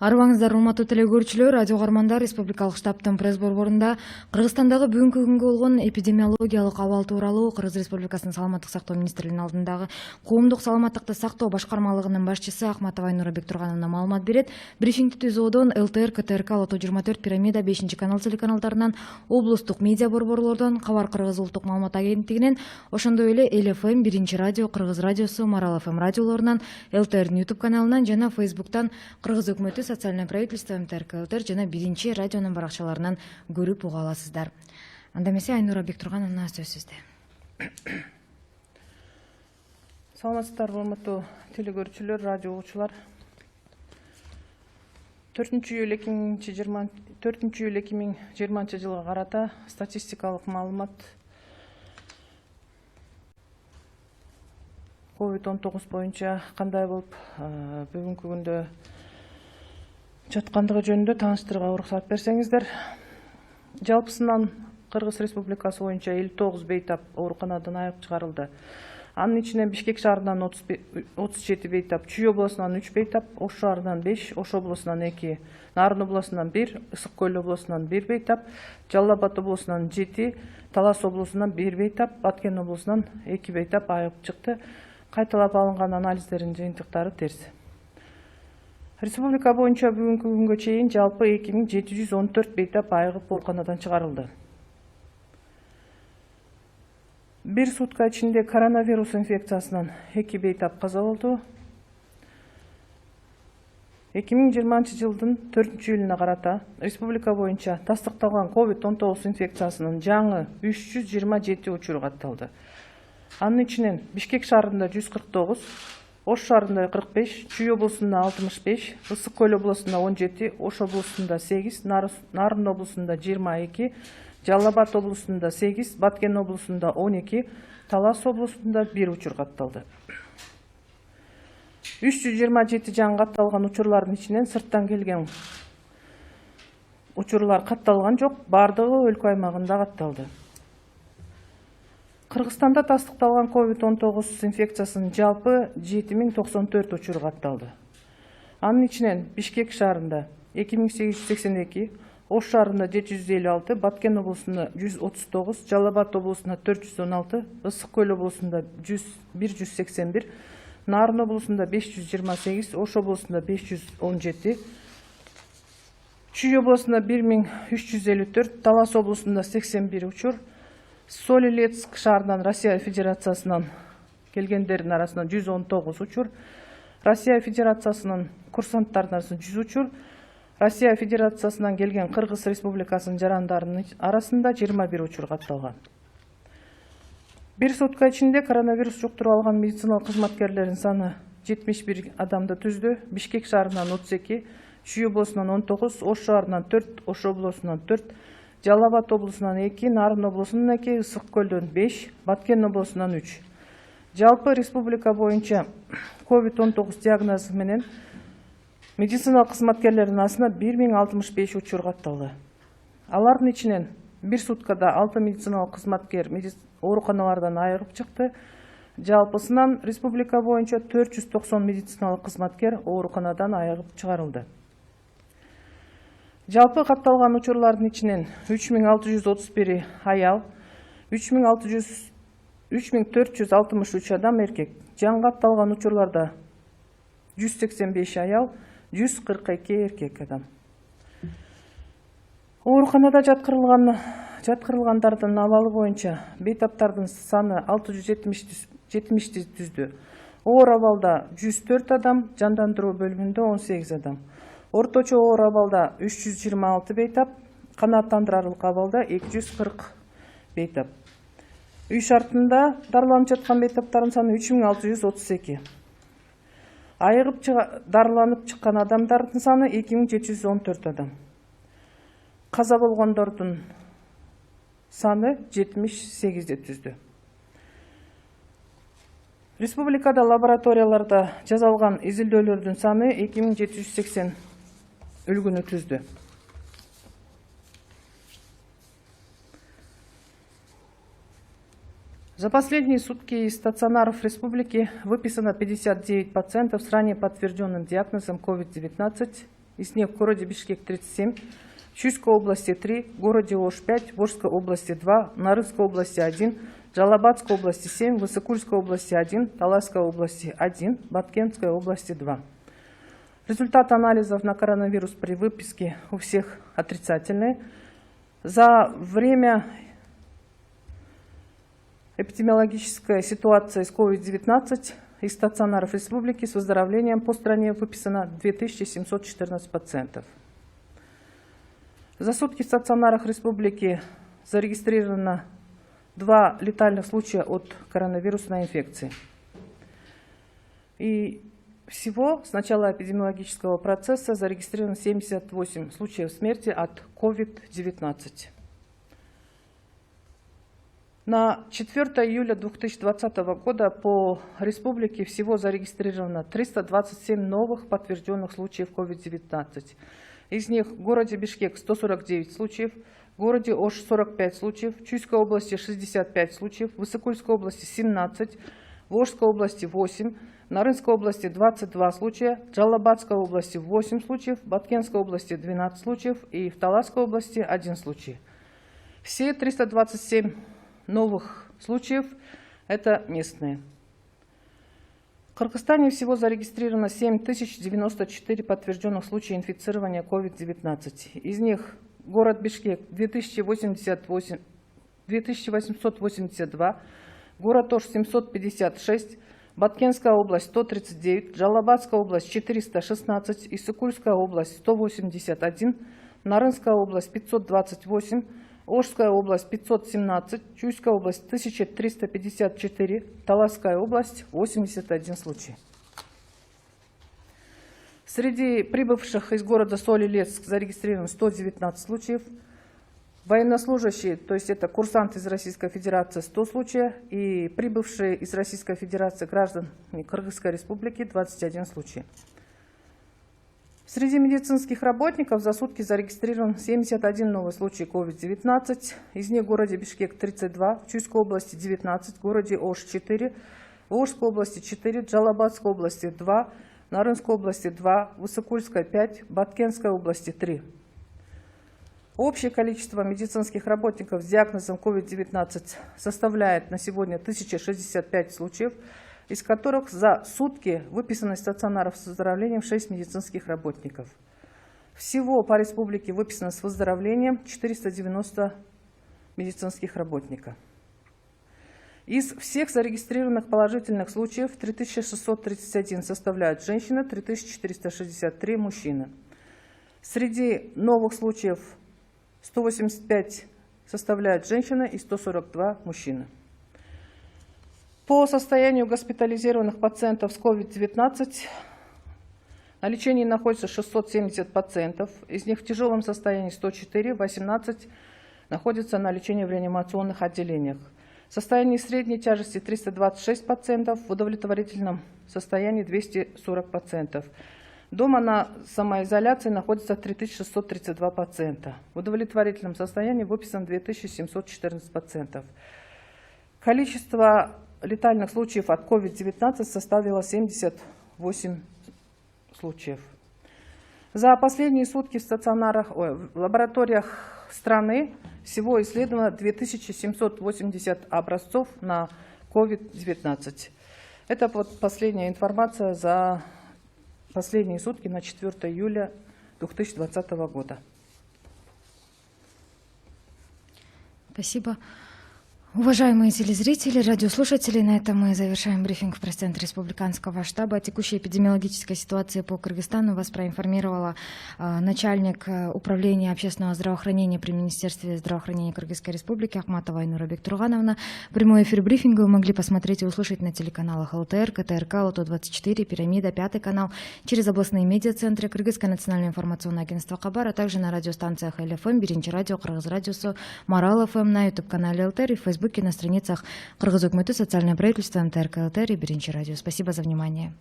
Арыбаңыздар, урматтуу телекөрүүчүлөр, радио каармандар, республикалык штабтын пресс борборунда Кыргызстандагы бүгүнкү күнгө болгон эпидемиологиялык абал тууралуу Кыргыз Республикасынын саламаттык сактоо министрлигинин алдындагы коомдук саламаттыкты сактоо башкармалыгынын башчысы Акматова Айнура Бектургановна маалымат берет. Брифингди түзүүдөн ЛТР, КТРК, Лото 24, Пирамида, 5 канал телеканалдарынан, облустук медиа борборлордон, Кабар Кыргыз улуттук маалымат агенттигинен, ошондой эле Эл ФМ, Биринчи радио, Кыргыз радиосу, Марал ФМ радиолорунан, ЛТРдин YouTube каналынан жана Фейсбуктан Кыргыз өкмөтү, социальное правительство, МТРК, ЛТР жана Биринчи радионун баракчаларынан көрүп уга аласыздар. Анда эмесе Айнура Бектургановна сөз сизде. Саламатсыздарбы, урматтуу телекөрүүчүлөр, радио угуучулар. 4-июль 2020 жылга карата статистикалык маалымат COVID-19 боюнча кандай болуп бүгүнкү күндө жаткандыгы жөнүндө тааныштырууга уруксат берсеңиздер. Жалпысынан Кыргыз Республикасы боюнча 59 бейтап ооруканадан айыгып чыгарылды. Анын ичинен Бишкек шаарынан 37 бейтап, Чүй облусунан 3 бейтап, Ош шаарынан 5, Ош облусунан 2, Нарын облусунан 1, Ысык Көл облусунан 1 бейтап, Жалал Абад облусунан 7, Талас облусунан 1 бейтап, Баткен облусунан 2 бейтап айыгып чыкты. Кайталап алынган анализдердин жыйынтыктары терс. Республика боюнча бүгүнкү күнгө чейин жалпы 2714 бейтап айыгып ооруканадан чыгарылды. Бир сутка ичинде коронавирус инфекциясынан 2 бейтап каза болду. 2020 жылдын 4-июлуна карата республика боюнча тастыкталган COVID-19 инфекциясынын жаңы 327 учуру катталды. Анын ичинен Бишкек шаарында 149, Ош шаарында 45, Чүй облусунда 65, Ысык Көл облусунда 17, Ош облусунда 8, Нарын облусунда 22, Жалал Абад облусунда 8, Баткен облусунда 12, Талас облусунда 1 учур катталды. 327 жаңы катталган учурлардын ичинен сырттан келген учурлар катталган жок, бардыгы өлкө аймагында катталды. Кыргызстанда тастыкталган COVID-19 инфекциясынын жалпы 7094 учуру катталды. Анын ичинен Бишкек шаарында 2882, Ош шаарында 756, Баткен облусунда 139, Жалал Абад облусунда 416, Ысык Көл облусунда 181, Нарын облусунда 528, Ош облусунда 517, Чүй облусунда 1354, Талас облусунда 81 учур, Солилецк шаарынан Россия Федерациясынан келгендердин арасынан 119 учур, Россия Федерациясынын курсанттарынын арасынан 100 учур, Россия Федерациясынан келген Кыргыз Республикасынын жарандарынын арасында 21 учур катталган. Бир сутка ичинде коронавирус жуктуруп алган медициналык кызматкерлердин саны 71 адамды түздү. Бишкек шаарынан 32, Чүй облусунан 19, Ош шаарынан 4, Ош облусунан 4, Жалал Абад облусунан 2, Нарын облусунан 2, Ысык Көлдөн 5, Баткен облусунан 3. Жалпы республика боюнча COVID-19 диагнозу менен медициналык кызматкерлердин арасында 1065 учур катталды. Алардын ичинен бир суткада 6 медициналык кызматкер ооруканалардан айыгып чыкты. Жалпысынан республика боюнча 490 медициналык кызматкер ооруканадан айыгып чыгарылды. Жалпы катталган учурлардын ичинен 3631 аял, 3463 адам эркек. Жаңы катталган учурларда 185 аял, 142 эркек адам. Ооруканада жаткырылгандардын абалы боюнча бейтаптардын саны 670 түздү. Оор абалда 104 адам, жандандыруу бөлүмүндө 18 адам. Орточо оор абалда 326 бейтап, канааттандырарлык абалда 240 бейтап. Үй шартында дарыланып жаткан бейтаптардын саны 3632. Айыгып дарыланып чыккан адамдардын саны 2714 адам. Каза болгондордун саны 78 түздү. Республикада лабораторияларда жасалган изилдөөлөрдүн саны 2780 үлгүнү түздү. За последние сутки из стационаров республики выписано 59 пациентов с ранее подтвержденным диагнозом COVID-19. из них в городе Бишкек 37, в Чуйской области 3, в городе Ош 5, в Волжской области 2, в Нарынской области 1, в Джалабадской области 7, в Высокульской области 1, в Таласской области 1, в Баткенской области 2. Результат анализов на коронавирус при выписке у всех отрицательные. За время эпидемиологической ситуации с COVID-19 из стационаров республики с выздоровлением по стране выписано 2714 пациентов. За сутки в стационарах республики зарегистрировано 2 летальных случая от коронавирусной инфекции. И всего с начала эпидемиологического процесса зарегистрировано 78 случаев смерти от COVID-19. На 4 июля 2020 года по республике всего зарегистрировано 327 новых подтвержденных случаев COVID-19. Из них в городе Бишкек 149 случаев, в городе Ош 45 случаев, в Чуйской области 65 случаев, в Высокульской области 17, в Волжской области 8, в Нарынской области 22 случая, в Джалабадской области 8 случаев, в Баткенской области 12 случаев и в Таласской области 1 случай. Все 327 новых случаев – это местные. В Кыргызстане всего зарегистрировано 7094 подтвержденных случая инфицирования COVID-19. Из них город Бишкек 2882, город Ош 756, Баткенская область 139, Джалабадская область 416, Иссыкульская область 181, Нарынская область 528, Ошская область 517, Чуйская область 1354, Таласская область 81 случай. Среди прибывших из города Соль-Илецк зарегистрировано 119 случаев. Военнослужащие, то есть это курсанты из Российской Федерации 100 случаев и прибывшие из Российской Федерации граждан Кыргызской Республики 21 случай. Среди медицинских работников за сутки зарегистрирован 71 новый случай COVID-19. Из них в городе Бишкек 32, в Чуйской области 19, в городе Ош 4, в Волжской области 4, в Джалабадской области 2, в Нарынской области 2, в Высокульской 5, в Баткенской области 3. Общее количество медицинских работников с диагнозом COVID-19 составляет на сегодня 1065 случаев, из которых за сутки выписано из стационаров с выздоровлением 6 медицинских работников. Всего по республике выписано с выздоровлением 490 медицинских работников. Из всех зарегистрированных положительных случаев 3631 составляют женщины, 3463 мужчины. Среди новых случаев 185 составляют женщины и 142 мужчины. По состоянию госпитализированных пациентов с COVID-19 на лечении находится 670 пациентов, из них в тяжелом состоянии 104, 18 находятся на лечении в реанимационных отделениях. В состоянии средней тяжести 326 пациентов, в удовлетворительном состоянии 240 пациентов. Дома на самоизоляции находится 3632 пациента. В удовлетворительном состоянии выписано 2714 пациентов. Количество летальных случаев от COVID-19 составило 78 случаев. За последние сутки в лабораториях страны всего исследовано 2780 образцов на COVID-19. Это вот последняя информация за последние сутки на 4 июля 2020 года. Спасибо. Уважаемые телезрители, радиослушатели, на этом мы завершаем брифинг в пресс-центре Республиканского штаба. О текущей эпидемиологической ситуации по Кыргызстану вас проинформировала начальник управления общественного здравоохранения при Министерстве здравоохранения Кыргызской Республики Ахматова Айнура Бектургановна. Прямой эфир брифинга вы могли посмотреть и услышать на телеканалах ЛТР, КТРК, Лото-24, Пирамида, 5 канал, через областные медиацентры, Кыргызское национальное информационное агентство Кабар, а также на радиостанциях ЛФМ, Биринчи радио, Кыргыз радиосу, Марал ФМ, на YouTube-канале ЛТР и в Facebook на страницах Кыргыз Өкмөтү, социальное правительство, МТРК ЛТР и Биринчи радио. Спасибо за внимание.